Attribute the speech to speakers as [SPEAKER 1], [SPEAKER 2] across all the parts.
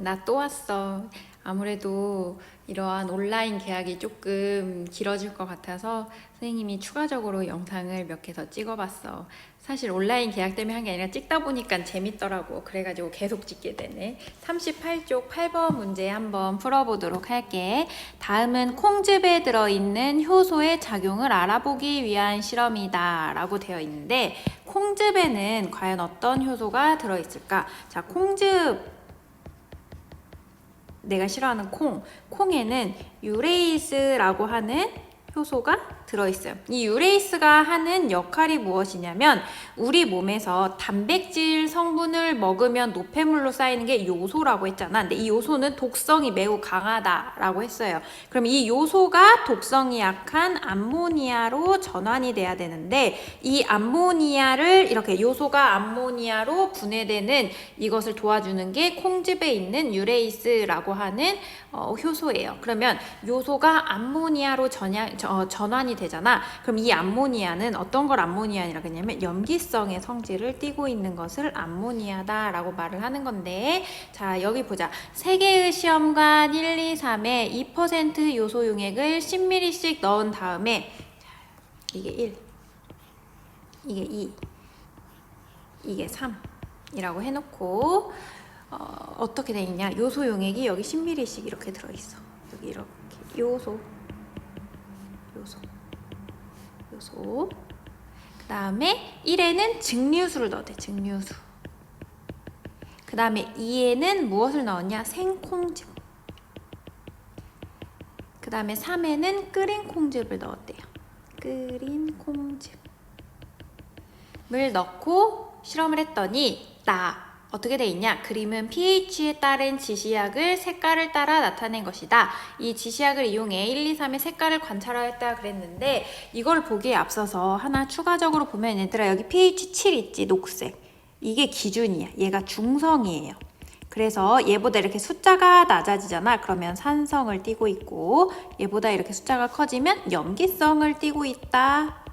[SPEAKER 1] 나 또 왔어. 아무래도 이러한 온라인 계약이 조금 길어질 것 같아서 선생님이 추가적으로 영상을 몇 개 더 찍어봤어. 사실 온라인 계약 때문에 한 게 아니라 찍다 보니까 재밌더라고. 그래가지고 계속 찍게 되네. 38쪽 8번 문제 한번 풀어보도록 할게. 다음은 콩즙에 들어있는 효소의 작용을 알아보기 위한 실험이다 라고 되어 있는데, 콩즙에는 과연 어떤 효소가 들어있을까? 자, 콩즙, 내가 싫어하는 콩에는 유레이스라고 하는 효소가 들어있어요. 이 유레이스가 하는 역할이 무엇이냐면, 우리 몸에서 단백질 성분을 먹으면 노폐물로 쌓이는 게 요소라고 했잖아. 근데 이 요소는 독성이 매우 강하다라고 했어요. 그럼 이 요소가 독성이 약한 암모니아로 전환이 돼야 되는데, 이 암모니아를 이렇게 요소가 암모니아로 분해되는 이것을 도와주는 게 콩즙에 있는 유레이스라고 하는 효소예요. 그러면 요소가 암모니아로 전환이 되잖아. 그럼 이 암모니아는 어떤 걸 암모니아라고 했냐면, 염기성의 성질을 띠고 있는 것을 암모니아다라고 말을 하는 건데, 자, 여기 보자. 3개의 시험관 1, 2, 3에 2% 요소 용액을 10ml씩 넣은 다음에, 이게 1, 이게 2, 이게 3이라고 해놓고, 어떻게 돼 있냐? 요소 용액이 여기 10ml씩 이렇게 들어있어. 여기 이렇게 요소. 그 다음에 1에는 증류수를 넣었대. 증류수. 그 다음에 2에는 무엇을 넣었냐? 생콩즙. 그 다음에 3에는 끓인 콩즙을 넣었대요. 끓인 콩즙을 넣고 실험을 했더니 어떻게 돼 있냐? 그림은 pH에 따른 지시약을 색깔을 따라 나타낸 것이다. 이 지시약을 이용해 1, 2, 3의 색깔을 관찰하였다 그랬는데, 이걸 보기에 앞서서 하나 추가적으로 보면, 얘들아, 여기 pH 7 있지? 녹색. 이게 기준이야. 얘가 중성이에요. 그래서 얘보다 이렇게 숫자가 낮아지잖아. 그러면 산성을 띠고 있고, 얘보다 이렇게 숫자가 커지면 염기성을 띠고 있다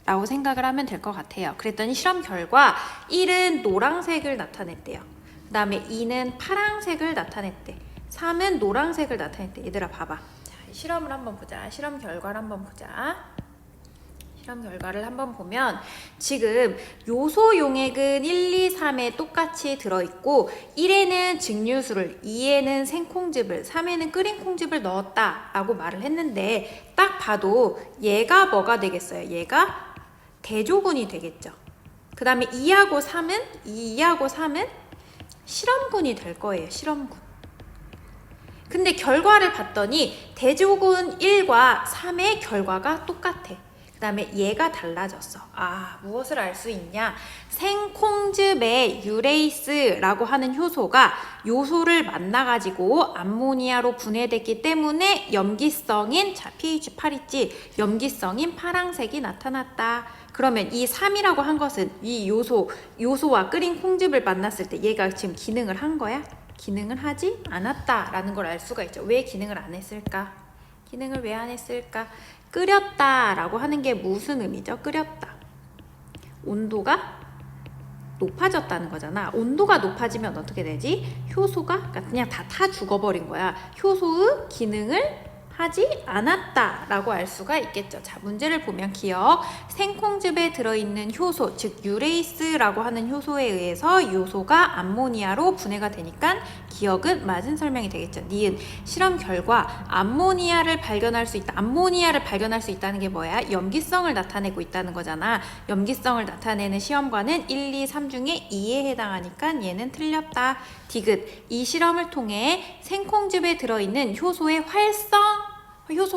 [SPEAKER 1] 라고 생각을 하면 될 것 같아요. 그랬더니 실험 결과 1은 노란색을 나타냈대요. 그 다음에 2는 파란색을 나타냈대. 3은 노란색을 나타냈대. 얘들아 봐봐. 자, 실험을 한번 보자. 실험 결과를 한번 보자. 실험 결과를 한번 보면, 지금 요소 용액은 1, 2, 3에 똑같이 들어있고, 1에는 증류수를, 2에는 생콩즙을, 3에는 끓인 콩즙을 넣었다 라고 말을 했는데, 딱 봐도 얘가 뭐가 되겠어요? 얘가 대조군이 되겠죠. 그 다음에 2하고 3은 실험군이 될 거예요. 실험군. 근데 결과를 봤더니 대조군 1과 3의 결과가 똑같아. 그 다음에 얘가 달라졌어. 무엇을 알 수 있냐? 생콩즙의 유레이스라고 하는 효소가 요소를 만나가지고 암모니아로 분해됐기 때문에 염기성인, 자, pH 8 있지? 염기성인 파란색이 나타났다. 그러면 이 3이라고 한 것은 이 요소와 끓인 콩즙을 만났을 때 얘가 지금 기능을 한 거야? 기능을 하지 않았다라는 걸 알 수가 있죠. 왜 기능을 안 했을까? 기능을 왜 안 했을까? 끓였다라고 하는 게 무슨 의미죠? 끓였다. 온도가 높아졌다는 거잖아. 온도가 높아지면 어떻게 되지? 효소가 그냥 다 죽어버린 거야. 효소의 기능을 하지 않았다라고 알 수가 있겠죠. 자, 문제를 보면 기억. 생콩즙에 들어있는 효소, 즉 유레이스라고 하는 효소에 의해서 요소가 암모니아로 분해가 되니까 기억은 맞은 설명이 되겠죠. 니은 실험 결과 암모니아를 발견할 수 있다. 암모니아를 발견할 수 있다는 게 뭐야? 염기성을 나타내고 있다는 거잖아. 염기성을 나타내는 시험관은 1, 2, 3 중에 2에 해당하니까 얘는 틀렸다. 디귿. 이 실험을 통해 생콩즙에 들어있는 효소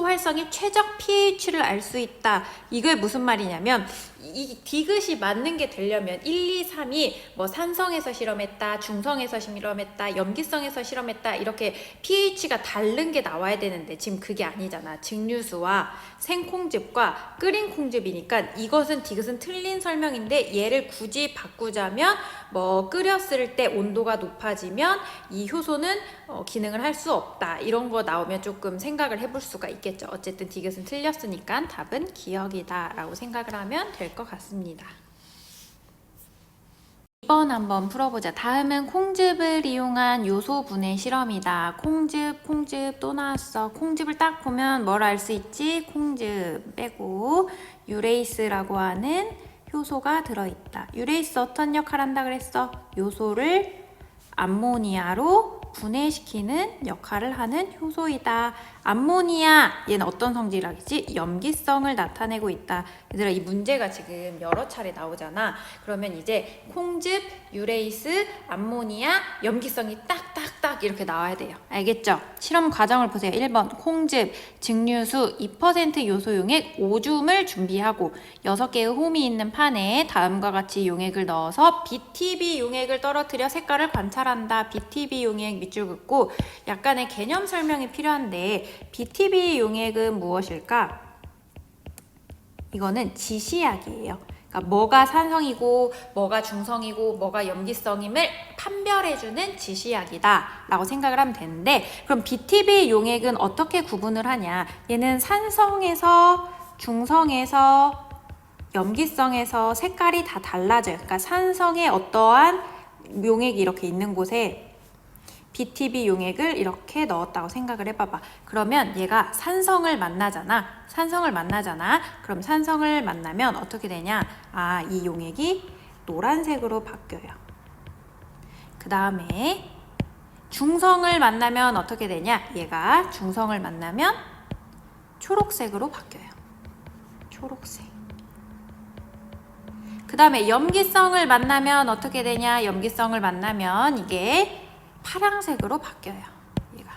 [SPEAKER 1] 활성의 최적 pH를 알 수 있다. 이게 무슨 말이냐면, 이 디귿이 맞는 게 되려면 1, 2, 3이 뭐 산성에서 실험했다, 중성에서 실험했다, 염기성에서 실험했다, 이렇게 pH가 다른 게 나와야 되는데 지금 그게 아니잖아. 증류수와 생콩즙과 끓인 콩즙이니까 이것은 디귿은 틀린 설명인데, 얘를 굳이 바꾸자면 뭐 끓였을 때 온도가 높아지면 이 효소는 기능을 할 수 없다, 이런 거 나오면 조금 생각을 해볼 수가 있겠죠. 어쨌든 디귿은 틀렸으니까 답은 기억이다 라고 생각을 하면 될 것 같습니다. 2번 한번 풀어보자. 다음은 콩즙을 이용한 요소 분해 실험이다. 콩즙 또 나왔어. 콩즙을 딱 보면 뭘 알 수 있지? 콩즙 빼고 유레이스라고 하는 효소가 들어있다. 유레이스 어떤 역할을 한다 그랬어? 요소를 암모니아로 분해시키는 역할을 하는 효소이다. 암모니아, 얘는 어떤 성질이라겠지? 염기성을 나타내고 있다. 얘들아, 이 문제가 지금 여러 차례 나오잖아. 그러면 이제 콩즙, 유레이스, 암모니아, 염기성이 딱딱딱 이렇게 나와야 돼요. 알겠죠? 실험 과정을 보세요. 1번 콩즙, 증류수 2% 요소 용액 5줌을 준비하고 6개의 홈이 있는 판에 다음과 같이 용액을 넣어서 BTB 용액을 떨어뜨려 색깔을 관찰한다. BTB 용액 밑줄 긋고 약간의 개념 설명이 필요한데 BTB 용액은 무엇일까? 이거는 지시약이에요. 그러니까 뭐가 산성이고 뭐가 중성이고 뭐가 염기성임을 판별해주는 지시약이다 라고 생각을 하면 되는데, 그럼 BTB 용액은 어떻게 구분을 하냐? 얘는 산성에서 중성에서 염기성에서 색깔이 다 달라져요. 그러니까 산성에 어떠한 용액이 이렇게 있는 곳에 BTB 용액을 이렇게 넣었다고 생각을 해봐봐. 그러면 얘가 산성을 만나잖아. 그럼 산성을 만나면 어떻게 되냐? 아, 이 용액이 노란색으로 바뀌어요. 그 다음에 중성을 만나면 어떻게 되냐? 얘가 중성을 만나면 초록색으로 바뀌어요. 초록색. 그 다음에 염기성을 만나면 어떻게 되냐? 염기성을 만나면 이게 파랑색으로 바뀌어요. 얘가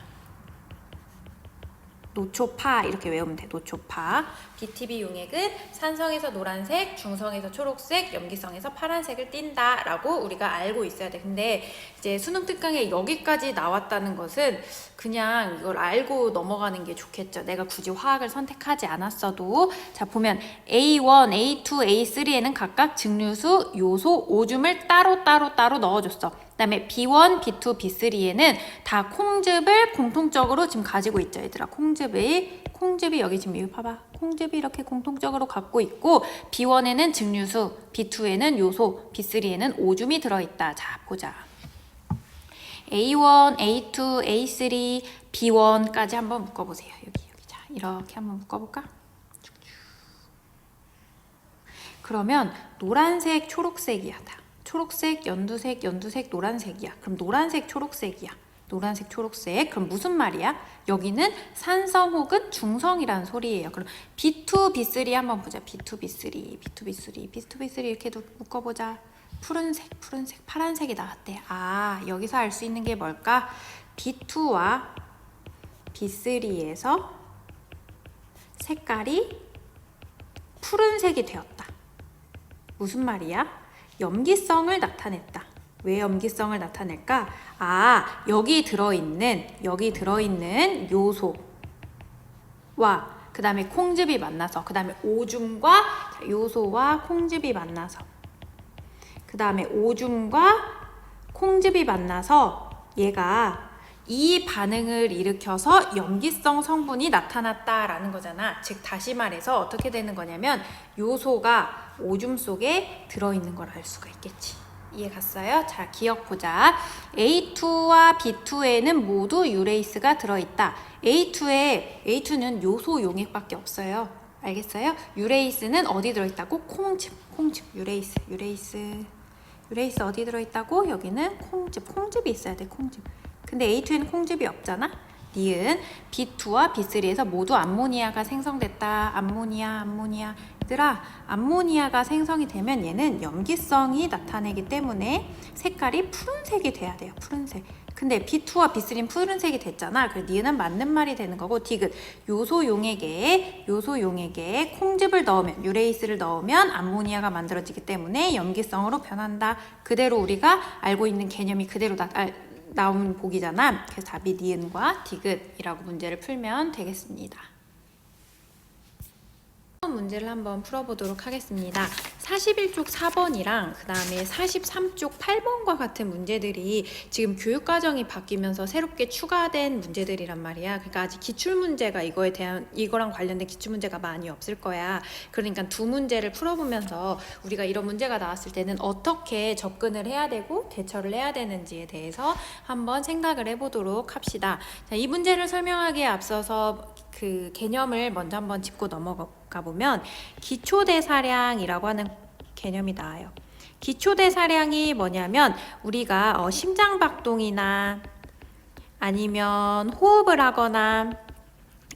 [SPEAKER 1] 노초파 이렇게 외우면 돼. 노초파. BTB 용액은 산성에서 노란색, 중성에서 초록색, 염기성에서 파란색을 띈다 라고 우리가 알고 있어야 돼. 근데 이제 수능 특강에 여기까지 나왔다는 것은 그냥 이걸 알고 넘어가는 게 좋겠죠. 내가 굳이 화학을 선택하지 않았어도. 자, 보면 A1, A2, A3에는 각각 증류수 요소 5줌을 따로 넣어줬어. 그 다음에 B1, B2, B3에는 다 콩즙을 공통적으로 지금 가지고 있죠. 얘들아, 콩즙이 여기 지금 이거 봐봐. 콩즙이 이렇게 공통적으로 갖고 있고, B1에는 증류수, B2에는 요소, B3에는 오줌이 들어있다. 자, 보자. A1, A2, A3, B1까지 한번 묶어보세요. 여기. 자, 이렇게 한번 묶어볼까? 그러면 노란색, 초록색이야. 다. 초록색, 연두색, 노란색이야. 그럼 노란색, 초록색이야. 노란색, 초록색. 그럼 무슨 말이야? 여기는 산성 혹은 중성이라는 소리예요. 그럼 B2, B3 한번 보자. B2, B3 이렇게 묶어보자. 푸른색, 파란색이 나왔대. 아, 여기서 알 수 있는 게 뭘까? B2와 B3에서 색깔이 푸른색이 되었다. 무슨 말이야? 염기성을 나타냈다. 왜 염기성을 나타낼까? 아, 여기 들어있는 요소와 그 다음에 콩즙이 만나서, 그 다음에 오줌과 요소와 콩즙이 만나서, 그 다음에 오줌과 콩즙이 만나서 얘가 이 반응을 일으켜서 염기성 성분이 나타났다라는 거잖아. 즉 다시 말해서 어떻게 되는 거냐면 요소가 오줌 속에 들어있는 걸 알 수가 있겠지. 이해 갔어요? 자, 기억 보자. A2와 B2에는 모두 유레이스가 들어있다. A2는 요소 용액밖에 없어요. 알겠어요? 유레이스는 어디 들어있다고? 콩즙, 유레이스 어디 들어있다고? 여기는 콩즙이 있어야 돼. 콩즙. 근데 A2에는 콩즙이 없잖아? 니은 B2와 B3에서 모두 암모니아가 생성됐다. 암모니아. 얘들아, 암모니아가 생성이 되면 얘는 염기성이 나타내기 때문에 색깔이 푸른색이 돼야 돼요. 푸른색. 근데 B2와 B3는 푸른색이 됐잖아. 그래서 니은은 맞는 말이 되는 거고, 디귿 요소 용액에 콩즙을 넣으면, 유레이스를 넣으면 암모니아가 만들어지기 때문에 염기성으로 변한다. 그대로 우리가 알고 있는 개념이 그대로 나온 보기잖아. 그래서 답이 니은과 디귿이라고 문제를 풀면 되겠습니다. 문제를 한번 풀어보도록 하겠습니다. 41쪽 4번이랑 그 다음에 43쪽 8번과 같은 문제들이 지금 교육과정이 바뀌면서 새롭게 추가된 문제들이란 말이야. 그러니까 아직 기출문제가 이거랑 관련된 기출문제가 많이 없을 거야. 그러니까 두 문제를 풀어보면서 우리가 이런 문제가 나왔을 때는 어떻게 접근을 해야 되고 대처를 해야 되는지에 대해서 한번 생각을 해보도록 합시다. 자, 이 문제를 설명하기에 앞서서 그 개념을 먼저 한번 짚고 넘어가 보면 기초대사량이라고 하는 개념이 나와요. 기초대사량이 뭐냐면 우리가 심장박동이나 아니면 호흡을 하거나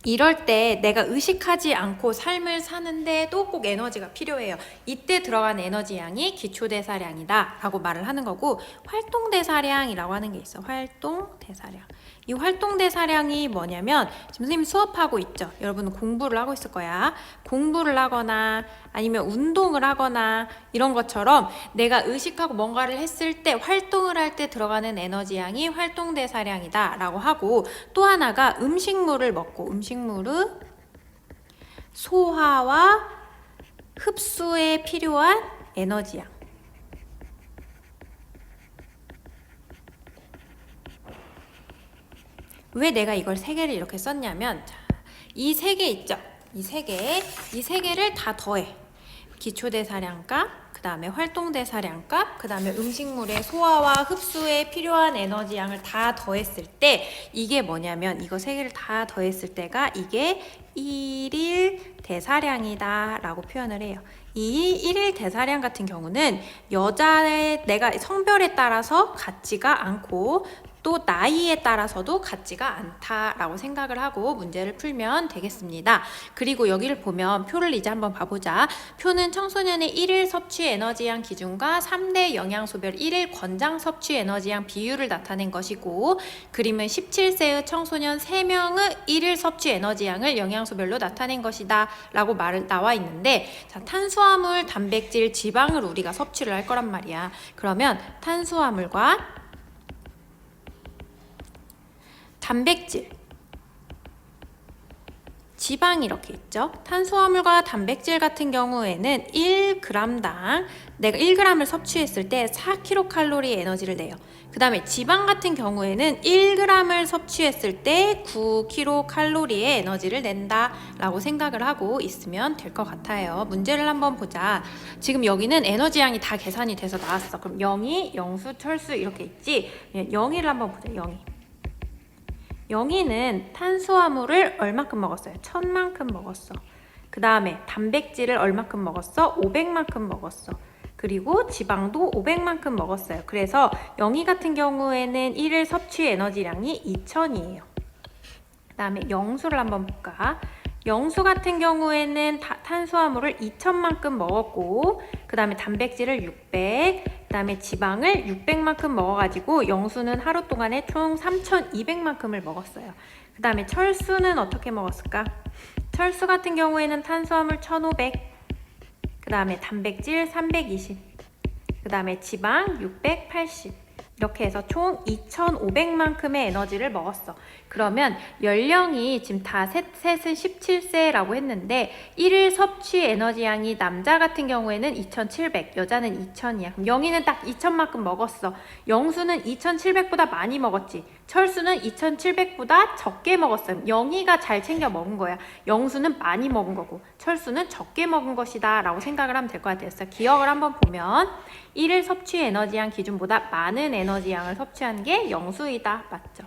[SPEAKER 1] 이럴 때 내가 의식하지 않고 삶을 사는데도 꼭 에너지가 필요해요. 이때 들어간 에너지 양이 기초대사량이다 라고 말을 하는 거고, 활동대사량이라고 하는 게 있어. 활동대사량. 이 활동대사량이 뭐냐면 지금 선생님 수업하고 있죠. 여러분은 공부를 하고 있을 거야. 공부를 하거나 아니면 운동을 하거나 이런 것처럼 내가 의식하고 뭔가를 했을 때, 활동을 할 때 들어가는 에너지 양이 활동대사량이다 라고 하고, 또 하나가 음식물을 먹고 음식물의 소화와 흡수에 필요한 에너지 양. 왜 내가 이걸 세 개를 이렇게 썼냐면, 이 세 개 있죠? 이 세 개를 다 더해. 기초대사량값, 그 다음에 활동대사량값, 그 다음에 음식물의 소화와 흡수에 필요한 에너지 양을 다 더했을 때 이게 뭐냐면, 이거 세 개를 다 더했을 때가 이게 일일 대사량이다 라고 표현을 해요. 이 일일 대사량 같은 경우는 여자의 내가 성별에 따라서 같지가 않고 또 나이에 따라서도 같지가 않다라고 생각을 하고 문제를 풀면 되겠습니다. 그리고 여기를 보면 표를 이제 한번 봐보자. 표는 청소년의 1일 섭취 에너지양 기준과 3대 영양소별 1일 권장 섭취 에너지양 비율을 나타낸 것이고, 그림은 17세의 청소년 3명의 1일 섭취 에너지양을 영양소별로 나타낸 것이다 라고 나와 있는데, 자, 탄수화물, 단백질, 지방을 우리가 섭취를 할 거란 말이야. 그러면 탄수화물과 단백질, 지방 이렇게 있죠. 탄수화물과 단백질 같은 경우에는 1g당 내가 1g을 섭취했을 때 4kcal 에너지를 내요. 그 다음에 지방 같은 경우에는 1g을 섭취했을 때 9kcal의 에너지를 낸다 라고 생각을 하고 있으면 될 것 같아요. 문제를 한번 보자. 지금 여기는 에너지 양이 다 계산이 돼서 나왔어. 그럼 영희, 영수, 철수 이렇게 있지. 영희를 한번 보자. 영희는 탄수화물을 얼마큼 먹었어요? 1000만큼 먹었어. 그 다음에 단백질을 얼마큼 먹었어? 500만큼 먹었어. 그리고 지방도 500만큼 먹었어요. 그래서 영희 같은 경우에는 1일 섭취 에너지량이 2000이에요. 그 다음에 영수를 한번 볼까? 영수 같은 경우에는 탄수화물을 2000만큼 먹었고, 그 다음에 단백질을 600, 그 다음에 지방을 600만큼 먹어가지고 영수는 하루 동안에 총 3200만큼을 먹었어요. 그 다음에 철수는 어떻게 먹었을까? 철수 같은 경우에는 탄수화물 1500, 그 다음에 단백질 320, 그 다음에 지방 680, 이렇게 해서 총 2500만큼의 에너지를 먹었어. 그러면 연령이 지금 다 셋은 17세라고 했는데 1일 섭취 에너지양이 남자 같은 경우에는 2700, 여자는 2000이야. 그럼 영희는 딱 2000만큼 먹었어. 영수는 2700보다 많이 먹었지. 철수는 2700보다 적게 먹었어요. 영희가 잘 챙겨 먹은 거야. 영수는 많이 먹은 거고 철수는 적게 먹은 것이다 라고 생각을 하면 될 것 같아요. 그래서 기억을 한번 보면 1일 섭취 에너지양 기준보다 많은 에너지양을 섭취한 게 영수이다. 맞죠?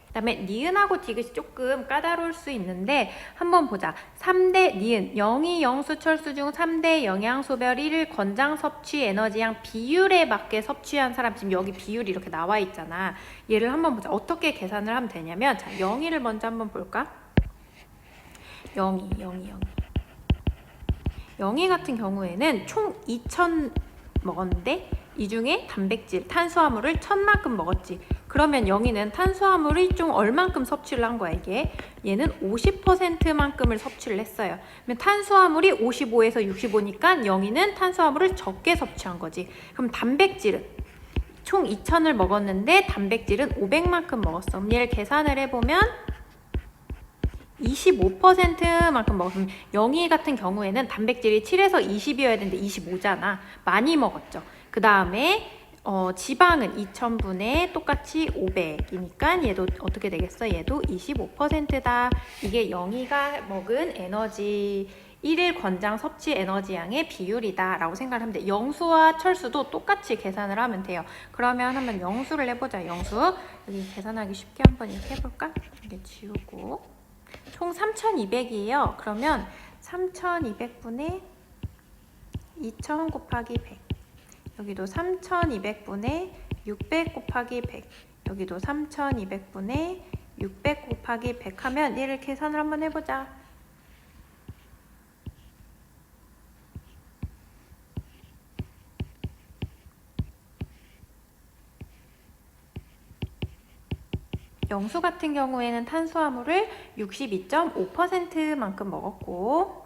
[SPEAKER 1] 그 다음에 니은하고 디귿이 조금 까다로울 수 있는데 한번 보자. 3대 니은, 영희, 영수, 철수 중 3대 영양소별 1일 권장 섭취 에너지양 비율에 맞게 섭취한 사람, 지금 여기 비율이 이렇게 나와 있잖아. 얘를 한번 보자. 어떻게 계산을 하면 되냐면, 자, 영희를 먼저 한번 볼까? 영희 같은 경우에는 총 2000 먹었는데 이 중에 단백질, 탄수화물을 1000만큼 먹었지. 그러면 영희는 탄수화물이 좀 얼만큼 섭취를 한 거야, 이게. 얘는 50%만큼을 섭취를 했어요. 그러면 탄수화물이 55에서 65니까 영희는 탄수화물을 적게 섭취한 거지. 그럼 단백질은 총 2000을 먹었는데 단백질은 500만큼 먹었어. 그럼 얘를 계산을 해보면 25%만큼 먹었으면 영희 같은 경우에는 단백질이 7에서 20이어야 되는데 25잖아. 많이 먹었죠. 그 다음에 지방은 2000분의 똑같이 500이니까 얘도 어떻게 되겠어? 얘도 25%다. 이게 영희가 먹은 에너지 1일 권장 섭취 에너지양의 비율이다 라고 생각을 하면 돼. 영수와 철수도 똑같이 계산을 하면 돼요. 그러면 한번 영수를 해보자. 영수 여기 계산하기 쉽게 한번 이렇게 해볼까? 이렇게 지우고 총 3200이에요. 그러면 3200분의 2000 곱하기 100 여기도 3200분의 600 곱하기 100 여기도 3200분의 600 곱하기 100 하면 얘를 계산을 한번 해보자. 영수 같은 경우에는 탄수화물을 62.5%만큼 먹었고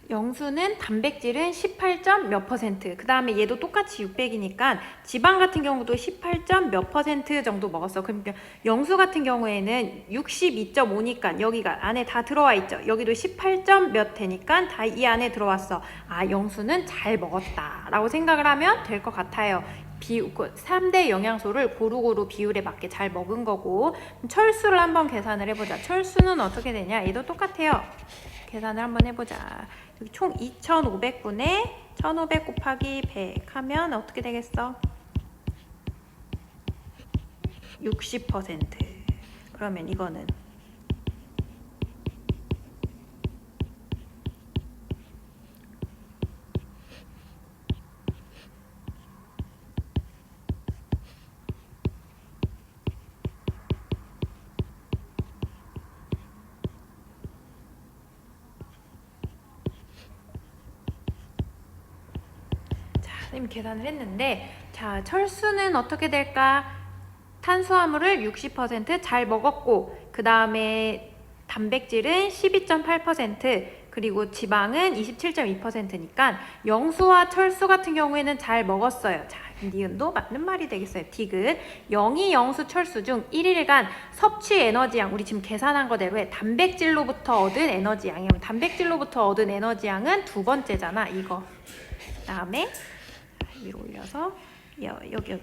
[SPEAKER 1] 영수는 단백질은 18점 몇 %, 그 다음에 얘도 똑같이 600이니까 지방 같은 경우도 18점 몇 % 정도 먹었어. 그러니까 영수 같은 경우에는 62.5니까 여기가 안에 다 들어와 있죠. 여기도 18점 몇 되니까 다 이 안에 들어왔어. 아, 영수는 잘 먹었다 라고 생각을 하면 될 것 같아요. 3대 영양소를 고루고루 비율에 맞게 잘 먹은 거고. 철수를 한번 계산을 해보자. 철수는 어떻게 되냐? 얘도 똑같아요. 계산을 한번 해보자. 여기 총 2500분의 1500 곱하기 100 하면 어떻게 되겠어? 60%. 그러면 이거는 선생님이 계산을 했는데, 자, 철수는 어떻게 될까? 탄수화물을 60% 먹었고, 그 다음에 단백질은 12.8%, 그리고 지방은 27.2%니까 영수와 철수 같은 경우에는 잘 먹었어요. 자, 니은도 맞는 말이 되겠어요. 디귿. 영희, 영수, 철수 중 1일간 섭취 에너지양, 우리 지금 계산한 거대로 해. 단백질로부터 얻은 에너지양이면 단백질로부터 얻은 에너지양은 두 번째잖아. 이거. 그 다음에 위로 올려서 여기 그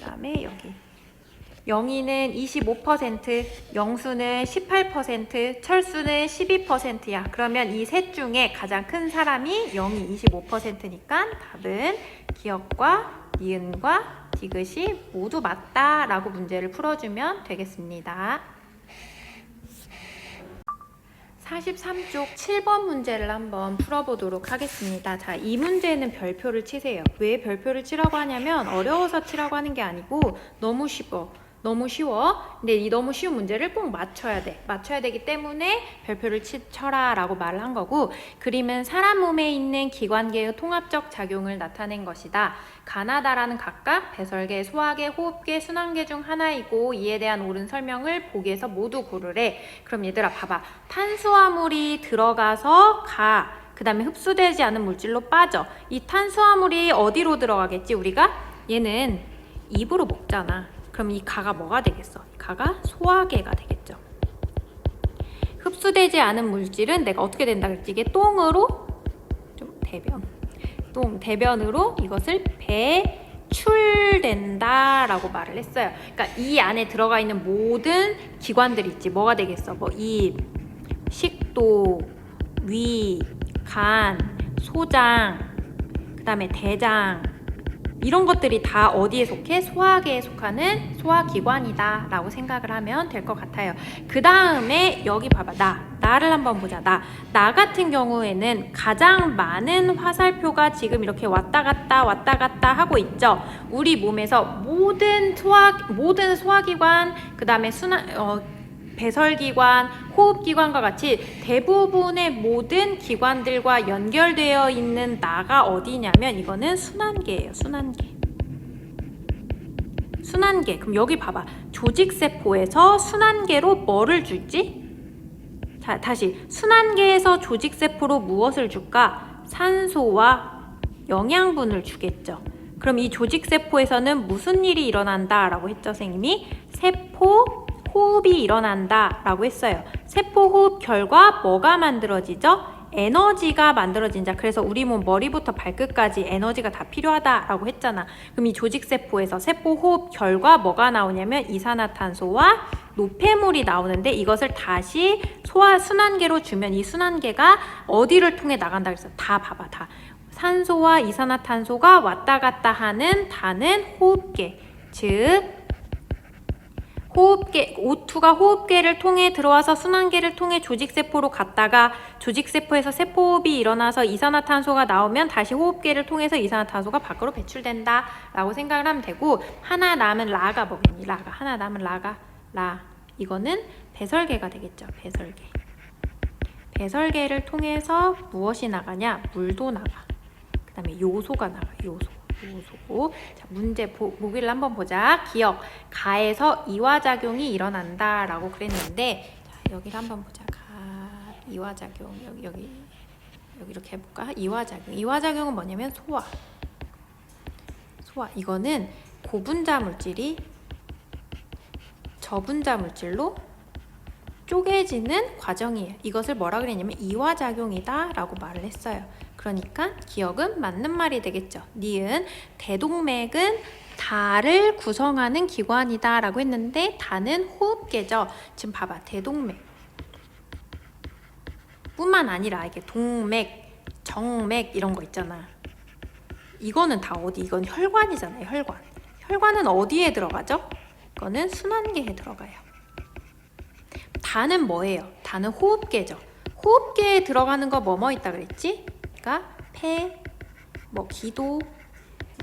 [SPEAKER 1] 다음에 여기 영희는 25%, 영수는 18%, 철수는 12%야. 그러면 이 셋 중에 가장 큰 사람이 영희 25%니까 답은 기억과 니은과 디귿이 모두 맞다라고 문제를 풀어주면 되겠습니다. 43쪽 7번 문제를 한번 풀어보도록 하겠습니다. 자, 이 문제는 별표를 치세요. 왜 별표를 치라고 하냐면 어려워서 치라고 하는 게 아니고 너무 쉬워. 근데 이 너무 쉬운 문제를 꼭 맞춰야 돼. 맞춰야 되기 때문에 별표를 쳐라 라고 말을 한 거고, 그림은 사람 몸에 있는 기관계의 통합적 작용을 나타낸 것이다. 가나다라는 각각 배설계, 소화계, 호흡계, 순환계 중 하나이고 이에 대한 옳은 설명을 보기에서 모두 고르래. 그럼 얘들아 봐봐. 탄수화물이 들어가서 그 다음에 흡수되지 않은 물질로 빠져. 이 탄수화물이 어디로 들어가겠지? 우리가 얘는 입으로 먹잖아. 그럼 이 가가 뭐가 되겠어? 가가 소화계가 되겠죠. 흡수되지 않은 물질은 내가 어떻게 된다 그랬지? 이게 똥으로 대변으로 이것을 배출된다라고 말을 했어요. 그러니까 이 안에 들어가 있는 모든 기관들 있지. 뭐가 되겠어? 뭐 입, 식도, 위, 간, 소장, 그 다음에 대장, 이런 것들이 다 어디에 속해? 소화계에 속하는 소화기관이다 라고 생각을 하면 될 것 같아요. 그 다음에 여기 봐봐. 나를 한번 보자. 나 같은 경우에는 가장 많은 화살표가 지금 이렇게 왔다 갔다 하고 있죠. 우리 몸에서 모든 소화기관, 그 다음에 배설기관, 호흡기관과 같이 대부분의 모든 기관들과 연결되어 있는 나가 어디냐면 이거는 순환계예요. 순환계. 그럼 여기 봐봐. 조직세포에서 순환계로 뭐를 줄지? 자, 다시 순환계에서 조직세포로 무엇을 줄까? 산소와 영양분을 주겠죠. 그럼 이 조직세포에서는 무슨 일이 일어난다 라고 했죠, 선생님이? 세포 호흡이 일어난다 라고 했어요. 세포 호흡 결과 뭐가 만들어지죠? 에너지가 만들어진다. 그래서 우리 몸 머리부터 발끝까지 에너지가 다 필요하다라고 했잖아. 그럼 이 조직세포에서 세포 호흡 결과 뭐가 나오냐면 이산화탄소와 노폐물이 나오는데 이것을 다시 순환계로 주면 이 순환계가 어디를 통해 나간다 그랬어? 다 봐봐, 다. 산소와 이산화탄소가 왔다 갔다 하는 다는 호흡계. 즉 호흡계, O2가 호흡계를 통해 들어와서 순환계를 통해 조직세포로 갔다가 조직세포에서 세포호흡이 일어나서 이산화탄소가 나오면 다시 호흡계를 통해서 이산화탄소가 밖으로 배출된다 라고 생각을 하면 되고, 하나 남은 라가 뭐겠니? 라가. 하나 남은 라가 라. 이거는 배설계가 되겠죠. 배설계. 배설계를 통해서 무엇이 나가냐? 물도 나가. 그 다음에 요소가 나가. 요소. 자, 문제 보기를 한번 보자. 기억. 가에서 이화작용이 일어난다 라고 그랬는데, 자, 여기를 한번 보자. 이화작용. 여기 이렇게 해볼까? 이화작용은 뭐냐면 소화. 이거는 고분자 물질이 저분자 물질로 쪼개지는 과정이에요. 이것을 뭐라 그랬냐면 이화작용이다 라고 말을 했어요. 그러니까 기억은 맞는 말이 되겠죠. 니은 대동맥은 다를 구성하는 기관이다 라고 했는데 다는 호흡계죠. 지금 봐봐. 대동맥 뿐만 아니라 이게 동맥, 정맥 이런 거 있잖아. 이거는 다 어디? 이건 혈관이잖아요. 혈관은 어디에 들어가죠? 이거는 순환계에 들어가요. 다는 뭐예요? 다는 호흡계죠. 호흡계에 들어가는 거 뭐뭐 있다 그랬지? 그러니까 폐, 기도,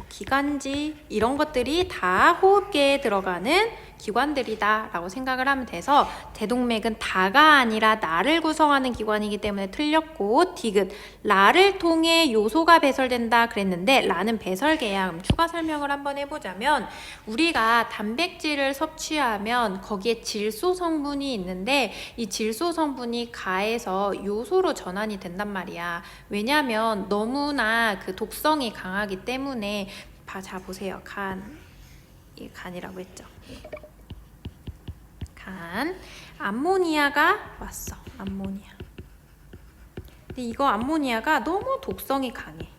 [SPEAKER 1] 기관지 이런 것들이 다 호흡계에 들어가는 기관들이다 라고 생각을 하면 돼서 대동맥은 다가 아니라 나를 구성하는 기관이기 때문에 틀렸고, 디귿 라를 통해 요소가 배설된다 그랬는데 라는 배설계야. 그럼 추가 설명을 한번 해보자면, 우리가 단백질을 섭취하면 거기에 질소 성분이 있는데 이 질소 성분이 가에서 요소로 전환이 된단 말이야. 왜냐하면 너무나 그 독성이 강하기 때문에. 자, 보세요. 이게 간이라고 했죠. 암모니아가 왔어. 암모니아. 근데 이거 암모니아가 너무 독성이 강해.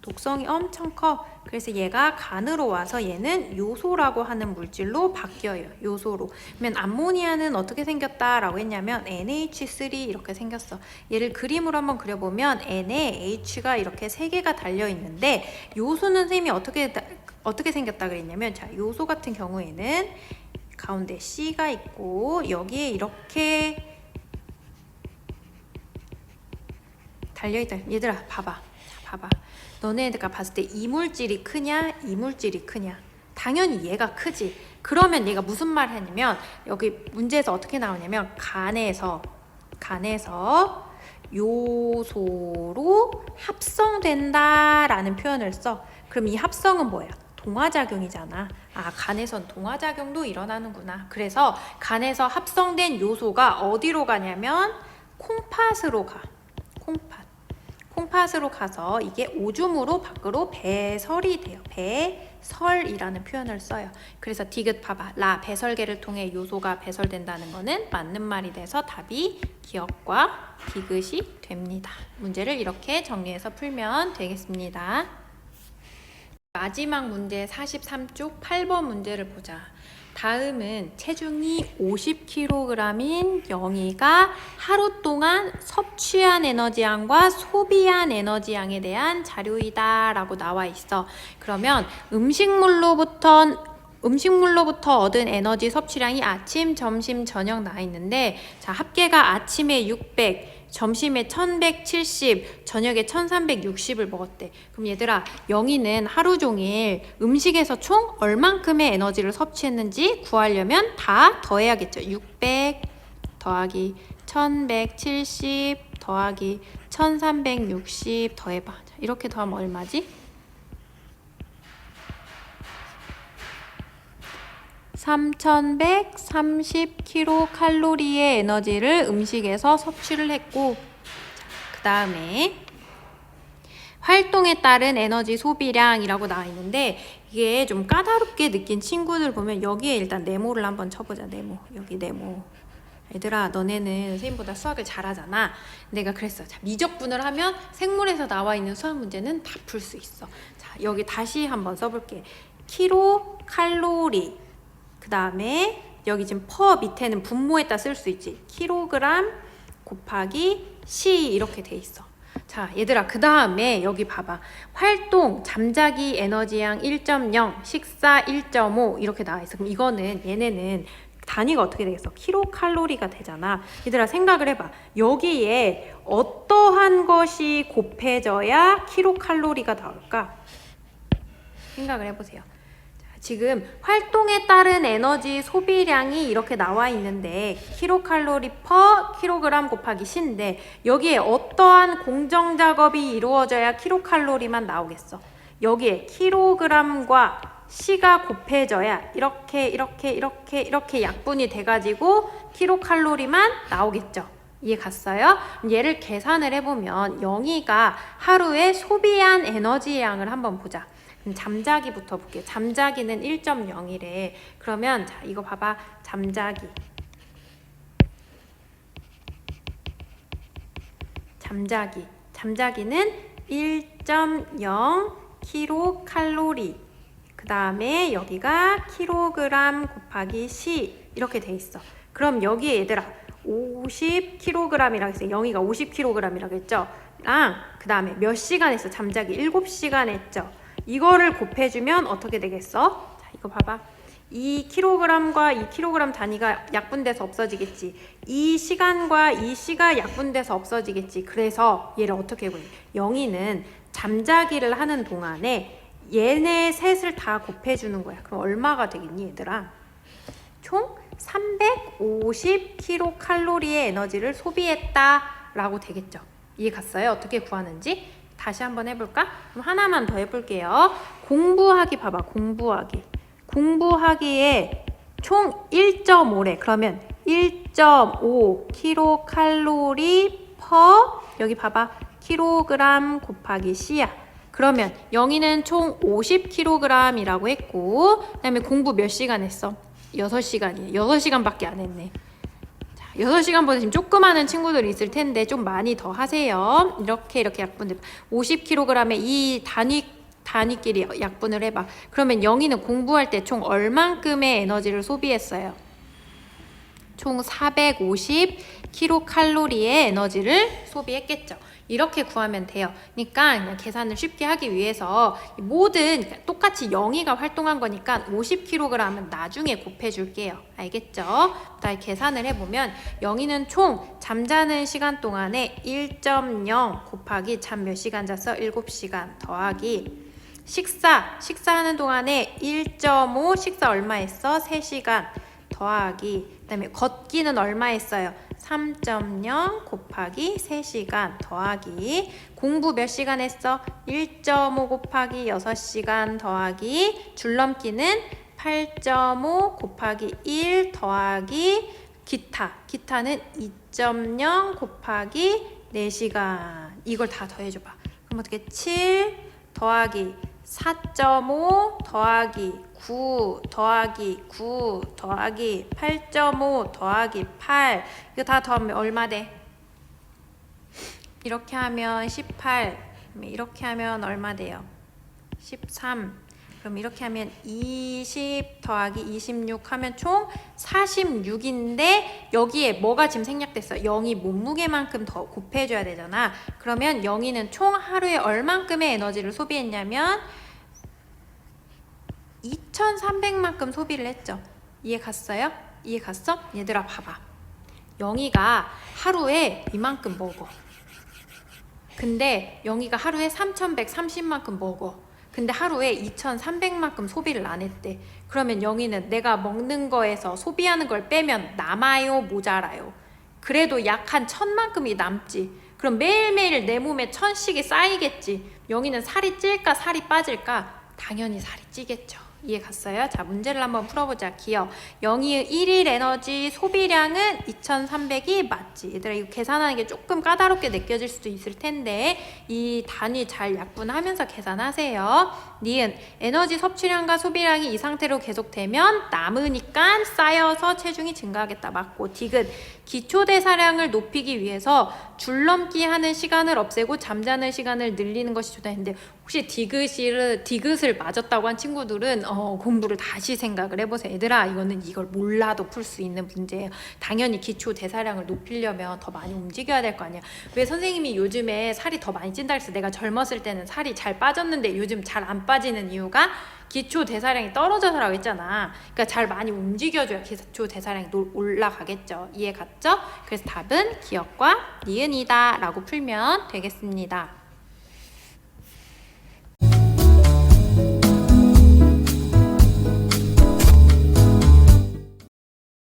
[SPEAKER 1] 독성이 엄청 커. 그래서 얘가 간으로 와서 얘는 요소라고 하는 물질로 바뀌어요. 요소로. 그러면 암모니아는 어떻게 생겼다라고 했냐면 NH3 이렇게 생겼어. 얘를 그림으로 한번 그려보면 N에 H가 이렇게 3개가 달려 있는데, 요소는 선생님이 어떻게 생겼다 그랬냐면, 자, 요소 같은 경우에는 가운데 C가 있고 여기에 이렇게 달려있다. 얘들아 봐봐. 너네가 봤을 때 이물질이 크냐 이물질이 크냐? 당연히 얘가 크지. 그러면 얘가 무슨 말을 하냐면, 여기 문제에서 어떻게 나오냐면 간에서 요소로 합성된다 라는 표현을 써. 그럼 이 합성은 뭐야? 동화작용이잖아. 간에선 동화작용도 일어나는구나. 그래서 간에서 합성된 요소가 어디로 가냐면 콩팥으로 가. 콩팥으로 가서 이게 오줌으로 밖으로 배설이 돼요. 배설이라는 표현을 써요. 그래서 디귿 봐봐. 라 배설계를 통해 요소가 배설된다는 거는 맞는 말이 돼서 답이 기억과 디귿이 됩니다. 문제를 이렇게 정리해서 풀면 되겠습니다. 마지막 문제 43쪽 8번 문제를 보자. 다음은 체중이 50kg인 영희가 하루 동안 섭취한 에너지양과 소비한 에너지양에 대한 자료이다 라고 나와 있어. 그러면 음식물로부터 얻은 에너지 섭취량이 아침, 점심, 저녁 나와 있는데, 자, 합계가 아침에 600, 점심에 1170, 저녁에 1360을 먹었대. 그럼 얘들아, 영희는 하루 종일 음식에서 총 얼만큼의 에너지를 섭취했는지 구하려면 다 더해야겠죠. 600 더하기 1170 더하기 1360 더해봐. 자, 이렇게 더하면 얼마지? 3130kcal의 에너지를 음식에서 섭취를 했고, 그 다음에 활동에 따른 에너지 소비량이라고 나와 있는데, 이게 좀 까다롭게 느낀 친구들 보면 여기에 일단 네모를 한번 쳐보자. 네모. 여기 네모. 얘들아, 너네는 선생님보다 수학을 잘하잖아. 내가 그랬어. 자, 미적분을 하면 생물에서 나와 있는 수학 문제는 다 풀 수 있어. 자, 여기 다시 한번 써볼게. 킬로칼로리. 그 다음에 여기 지금 퍼 밑에는 분모에다 쓸 수 있지. 킬로그램 곱하기 시 이렇게 돼 있어. 자, 얘들아, 그 다음에 여기 봐봐. 활동, 잠자기 에너지량 1.0, 식사 1.5 이렇게 나와 있어. 그럼 이거는 얘네는 단위가 어떻게 되겠어? 킬로칼로리가 되잖아. 얘들아, 생각을 해봐. 여기에 어떠한 것이 곱해져야 킬로칼로리가 나올까? 생각을 해보세요. 지금 활동에 따른 에너지 소비량이 이렇게 나와 있는데 킬로칼로리 퍼 킬로그램 곱하기 시인데 여기에 어떠한 공정 작업이 이루어져야 킬로칼로리만 나오겠어. 여기에 킬로그램과 시가 곱해져야 이렇게 약분이 돼가지고 킬로칼로리만 나오겠죠. 이해 갔어요? 얘를 계산을 해보면 영희가 하루에 소비한 에너지량을 한번 보자. 잠자기부터 볼게요. 잠자기는 1.0이래. 그러면 자, 이거 봐봐. 잠자기는 1.0 킬로칼로리. 그 다음에 여기가 킬로그램 곱하기 시 이렇게 돼 있어. 그럼 여기에 얘들아 50kg이라고 했어요. 영희가 50kg이라고 했죠. 그 다음에 몇 시간 했어? 잠자기 7시간 했죠. 이거를 곱해주면 어떻게 되겠어? 자, 이거 봐봐. 2kg과 2kg 단위가 약분돼서 없어지겠지. 이 시간과 이 시가 약분돼서 없어지겠지. 그래서 얘를 어떻게 구해? 영희는 잠자기를 하는 동안에 얘네 셋을 다 곱해주는 거야. 그럼 얼마가 되겠니, 얘들아? 총 350kcal의 에너지를 소비했다라고 되겠죠. 이해 갔어요? 어떻게 구하는지? 다시 한번 해볼까? 그럼 하나만 더 해볼게요. 공부하기 봐봐. 공부하기에 총 1.5래. 그러면 1.5kcal 퍼 여기 봐봐. 킬로그램 곱하기 시야. 그러면 영희는 총 50kg이라고 했고 그 다음에 공부 몇 시간 했어? 6시간이에요. 6시간밖에 안 했네. 6시간보다 지금 조그마한 친구들이 있을 텐데 좀 많이 더 하세요. 이렇게 약분돼. 50kg에 이 단위끼리 약분을 해봐. 그러면 영희는 공부할 때 총 얼만큼의 에너지를 소비했어요? 총 450kcal의 에너지를 소비했겠죠. 이렇게 구하면 돼요. 그러니까 그냥 계산을 쉽게 하기 위해서 모든 똑같이 영희가 활동한 거니까 50kg은 나중에 곱해줄게요. 알겠죠? 다시 계산을 해보면 영희는 총 잠자는 시간 동안에 1.0 곱하기 잠 몇 시간 잤어? 7시간 더하기 식사하는 동안에 1.5 식사 얼마 했어? 3시간 더하기 그 다음에 걷기는 얼마 했어요? 3.0 곱하기 3시간 더하기 공부 몇 시간 했어? 1.5 곱하기 6시간 더하기 줄넘기는 8.5 곱하기 1 더하기 기타는 2.0 곱하기 4시간 이걸 다 더해줘봐. 그럼 어떻게 7 더하기 4.5 더하기 9 더하기 9 더하기 8.5 더하기 8 이거 다 더하면 얼마 돼? 이렇게 하면 18 이렇게 하면 얼마 돼요? 13 그럼 이렇게 하면 20 더하기 26 하면 총 46인데 여기에 뭐가 지금 생략됐어? 영희 몸무게만큼 더 곱해줘야 되잖아. 그러면 영희는 총 하루에 얼만큼의 에너지를 소비했냐면 2300만큼 소비를 했죠. 이해 갔어요? 이해 갔어? 얘들아 봐봐. 영희가 하루에 이만큼 먹어. 근데 영희가 하루에 3130만큼 먹어. 근데 하루에 2300만큼 소비를 안 했대. 그러면 영희는 내가 먹는 거에서 소비하는 걸 빼면 남아요? 모자라요? 그래도 약 한 1000만큼이 남지. 그럼 매일매일 내 몸에 1000씩이 쌓이겠지. 영희는 살이 찔까 살이 빠질까? 당연히 살이 찌겠죠. 이해 갔어요? 자, 문제를 한번 풀어보자. 기억. 0이 1일 에너지 소비량은 2300이 맞지? 얘들아, 이거 계산하는 게 조금 까다롭게 느껴질 수도 있을 텐데 이 단위 잘 약분하면서 계산하세요. 니은 에너지 섭취량과 소비량이 이 상태로 계속되면 남으니까 쌓여서 체중이 증가하겠다. 맞고. 디귿 기초대사량을 높이기 위해서 줄넘기 하는 시간을 없애고 잠자는 시간을 늘리는 것이 좋다 했는데 혹시 디귿을 맞았다고 한 친구들은 공부를 다시 생각을 해보세요. 얘들아, 이거는 이걸 몰라도 풀 수 있는 문제예요. 당연히 기초 대사량을 높이려면 더 많이 움직여야 될 거 아니야. 왜 선생님이 요즘에 살이 더 많이 찐다 그랬어? 내가 젊었을 때는 살이 잘 빠졌는데 요즘 잘 안 빠지는 이유가 기초 대사량이 떨어져서라고 했잖아. 그러니까 잘 많이 움직여줘야 기초 대사량이 올라가겠죠. 이해 갔죠? 그래서 답은 기억과 니은이다 라고 풀면 되겠습니다.